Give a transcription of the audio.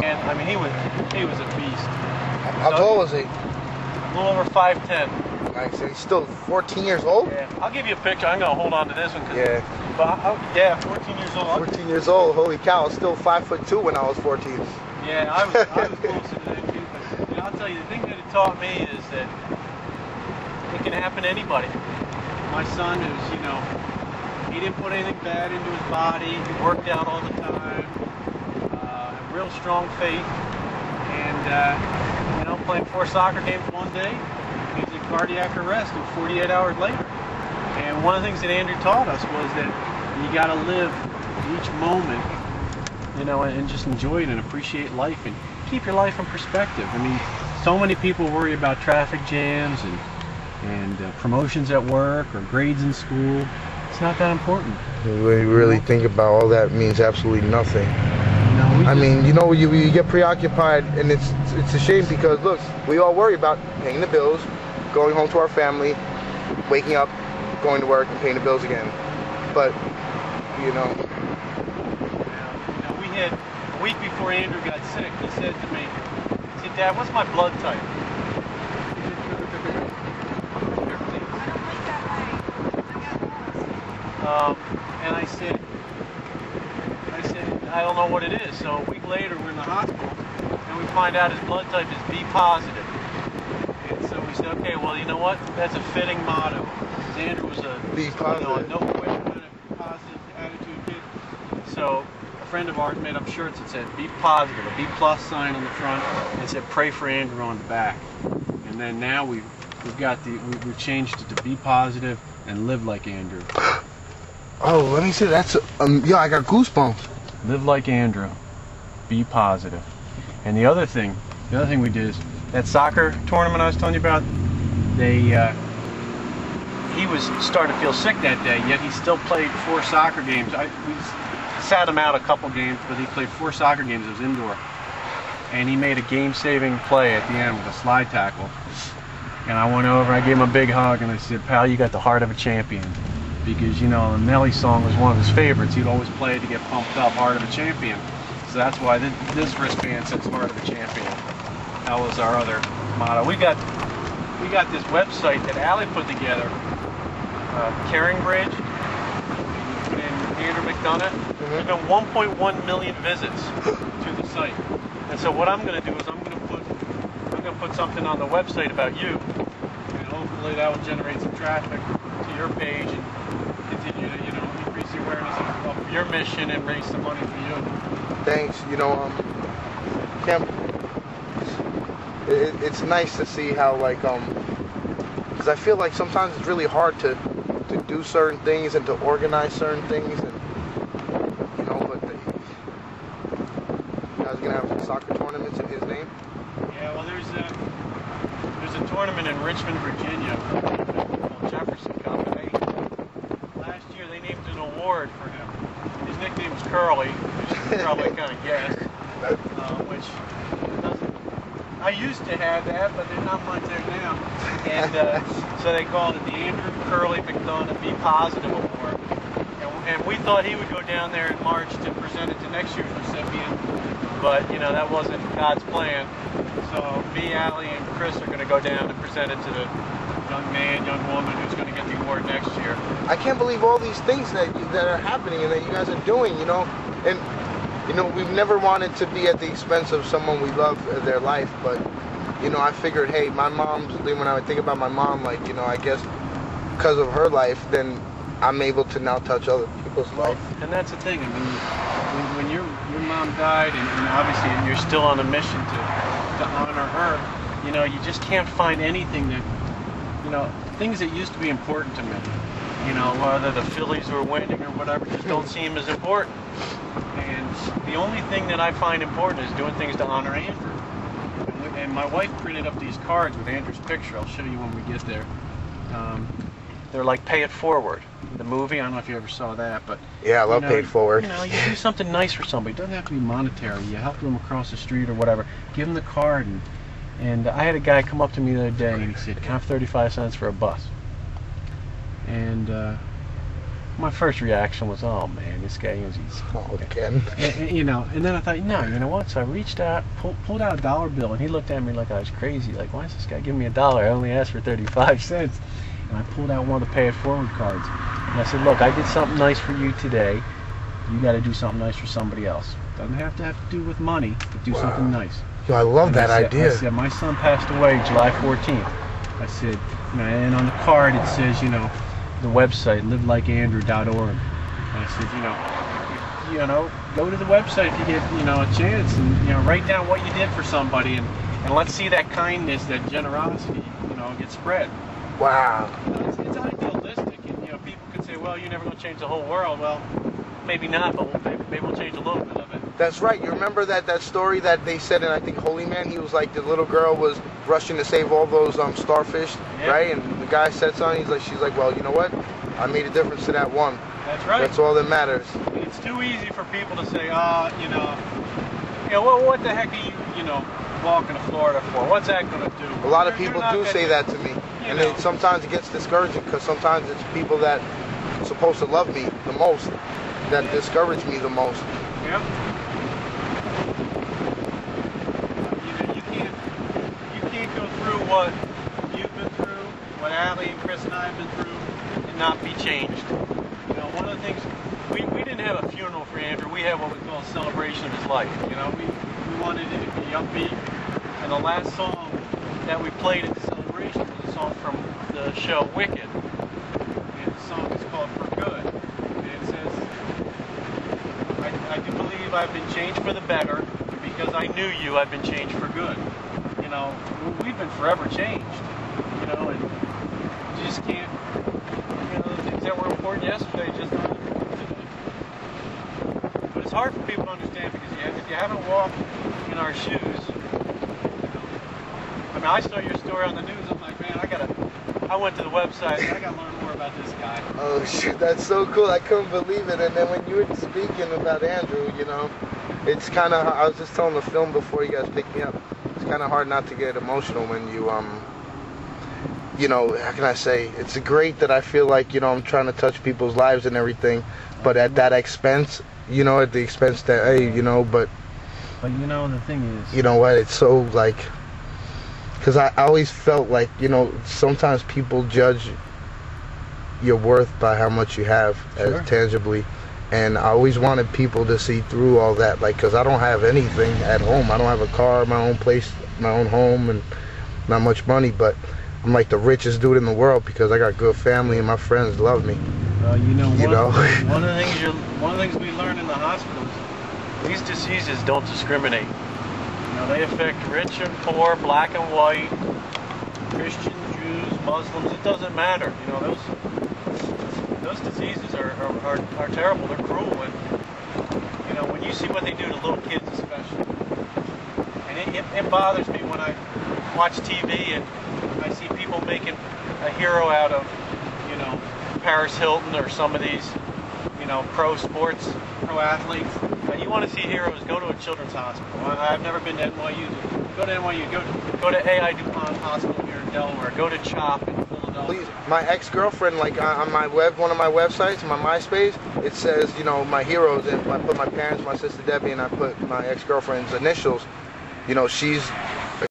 And I mean, he was a beast. How tall was he? A little over 5'10". Nice. And he's still 14 years old? Yeah. I'll give you a picture. I'm going to hold on to this one. Yeah. But yeah, 14 years old. 14 years old. Holy cow. I was still 5'2" when I was 14. Yeah, I was closer to that too. But you know, I'll tell you, the thing that it taught me is that it can happen to anybody. My son, who's, you know, he didn't put anything bad into his body. He worked out all the time. Real strong faith. And, you know, playing 4 soccer games one day, he's in cardiac arrest and 48 hours later. And one of the things that Andrew taught us was that you got to live each moment, you know, and just enjoy it and appreciate life and keep your life in perspective. I mean, so many people worry about traffic jams and promotions at work or grades in school. It's not that important. When you really think about all that, means absolutely nothing. No, I mean, you know, you get preoccupied, and it's a shame because, look, we all worry about paying the bills, going home to our family, waking up, going to work, and paying the bills again. But, you know. We had, a week before Andrew got sick, he said to me, he said, "Dad, what's my blood type?" And I said, I don't know what it is. So a week later, we're in the hospital, and we find out his blood type is B positive. And so we said, okay, well, you know what? That's a fitting motto. Because Andrew was a B positive. no question, a positive attitude kid. So a friend of ours made up shirts that said B positive, a B plus sign on the front, and said pray for Andrew on the back. And then now we've changed it to B positive and live like Andrew. Oh, let me see. That's yeah, I got goosebumps. Live like Andrew. Be positive. And the other thing we did is that soccer tournament I was telling you about. He was starting to feel sick that day, yet he still played 4 soccer games. We sat him out a couple games, but he played 4 soccer games. It was indoor, and he made a game-saving play at the end with a slide tackle. And I went over, I gave him a big hug, and I said, "Pal, you got the heart of a champion." Because, you know, the Nelly song was one of his favorites. He'd always play it to get pumped up, heart of a champion. So that's why this wristband says heart of a champion. That was our other motto. We got this website that Allie put together, Caring Bridge, and Andrew McDonough. There's been 1.1 million visits to the site. And so what I'm going to do is I'm going to put something on the website about you, and hopefully that will generate some traffic to your page and continue to, you know, increase the awareness of your mission and raise some money for you. Thanks. You know, it's nice to see how, like, because I feel like sometimes it's really hard to do certain things and to organize certain things, and you know, but you guys are gonna have soccer tournaments in his name. Yeah, well, there's a tournament in Richmond, Virginia, called Jefferson Cup. Last year they named an award for him. His nickname was Curly, which you probably kind of guessed, which doesn't. I used to have that, but there's not much there now. And so they called it the Andrew Curly McDonough Be Positive Award. And we thought he would go down there in March to present it to next year's recipient, but you know that wasn't God's plan. So me, Allie, and Chris are going to go down and present it to the young woman who's going to get the award next year. I can't believe all these things that are happening and that you guys are doing, you know. And you know, we've never wanted to be at the expense of someone we love their life, but you know, I figured, hey, my mom's, when I would think about my mom, like, you know, I guess because of her life, then I'm able to now touch other people's life. And that's the thing. I mean, when your mom died, and obviously you're still on a mission to honor her, you know, you just can't find anything that, you know, things that used to be important to me, you know, whether the Phillies were winning or whatever, just don't seem as important. And the only thing that I find important is doing things to honor Andrew. And my wife printed up these cards with Andrew's picture. I'll show you when we get there. They're like Pay It Forward, the movie. I don't know if you ever saw that, but yeah, I love Pay It Forward. You know, you do something nice for somebody. It doesn't have to be monetary. You help them across the street or whatever. Give them the card. And I had a guy come up to me the other day and he said, "Can I have 35 cents for a bus?" And my first reaction was, oh man, this guy is again. you know. And then I thought, no, you know what? So I reached out, pulled out a dollar bill, and he looked at me like I was crazy. Like, why is this guy giving me $1? I only asked for 35 cents. And I pulled out one of the pay it forward cards, and I said, look, I did something nice for you today. You got to do something nice for somebody else. Doesn't have to do with money, but do something nice. Yo, I love that idea. I said, my son passed away July 14th. I said, you know, and on the card it says, you know, the website, livelikeandrew.org. And I said, you know, go to the website if you get, you know, a chance, and, you know, write down what you did for somebody, and let's see that kindness, that generosity, you know, get spread. Wow. You know, it's idealistic, and, you know, people could say, well, you're never going to change the whole world. Well, maybe not, but maybe we'll change a little bit of it. That's right. You remember that story that they said in, I think, Holy Man? He was like, the little girl was rushing to save all those starfish, yeah. right? And the guy said something. She's like, well, you know what? I made a difference to that one. That's right. That's all that matters. It's too easy for people to say, you know, what the heck are you, you know, walking to Florida for? What's that going to do? A lot of people do say that to me, and then sometimes it gets discouraging because sometimes it's people that are supposed to love me the most that discourage me the most. Yeah. You can't go through what you've been through, what Allie and Chris and I have been through, and not be changed. You know, one of the things, we didn't have a funeral for Andrew. We had what we call a celebration of his life. You know, we wanted it to be upbeat. And the last song that we played at the celebration was a song from the show Wicked. And the song is called For Good. And it says, I do believe I've been changed for the better, because I knew you, I've been changed for good. You know, we've been forever changed. You know, and you just can't, you know, the things that were important yesterday just aren't important today. But it's hard for people to understand, because if you haven't walked in our shoes, I mean, I saw your story on the news. I'm like, man, I went to the website, and I got to learn more about this guy. Oh, shit, that's so cool. I couldn't believe it. And then when you were speaking about Andrew, you know, it's kind of, I was just telling the film before you guys picked me up, it's kind of hard not to get emotional when you know, how can I say, it's great that I feel like, you know, I'm trying to touch people's lives and everything, but at that expense, you know, at the expense that, hey, you know, but you know, the thing is, you know what, it's so like, because I always felt like, you know, sometimes people judge your worth by how much you have, sure, as tangibly, and I always wanted people to see through all that, like, because I don't have anything at home. I don't have a car, my own place, my own home, and not much money, but I'm like the richest dude in the world because I got good family and my friends love me. You know, one of the things we learn in the hospitals, these diseases don't discriminate. You know, they affect rich and poor, black and white, Christians, Jews, Muslims. It doesn't matter. You know, those diseases are terrible. They're cruel, and you know, when you see what they do to little kids, especially, and it bothers me when I watch TV and I see people making a hero out of, you know, Paris Hilton or some of these, you know, pro athletes. And you want to see heroes, go to a children's hospital. I've never been to NYU. Go to NYU. Go to A.I. DuPont Hospital here in Delaware. Go to CHOP in Philadelphia. Please, my ex-girlfriend, like on my one of my websites, my MySpace, it says, you know, my heroes, and I put my parents, my sister Debbie, and I put my ex-girlfriend's initials. You know, she's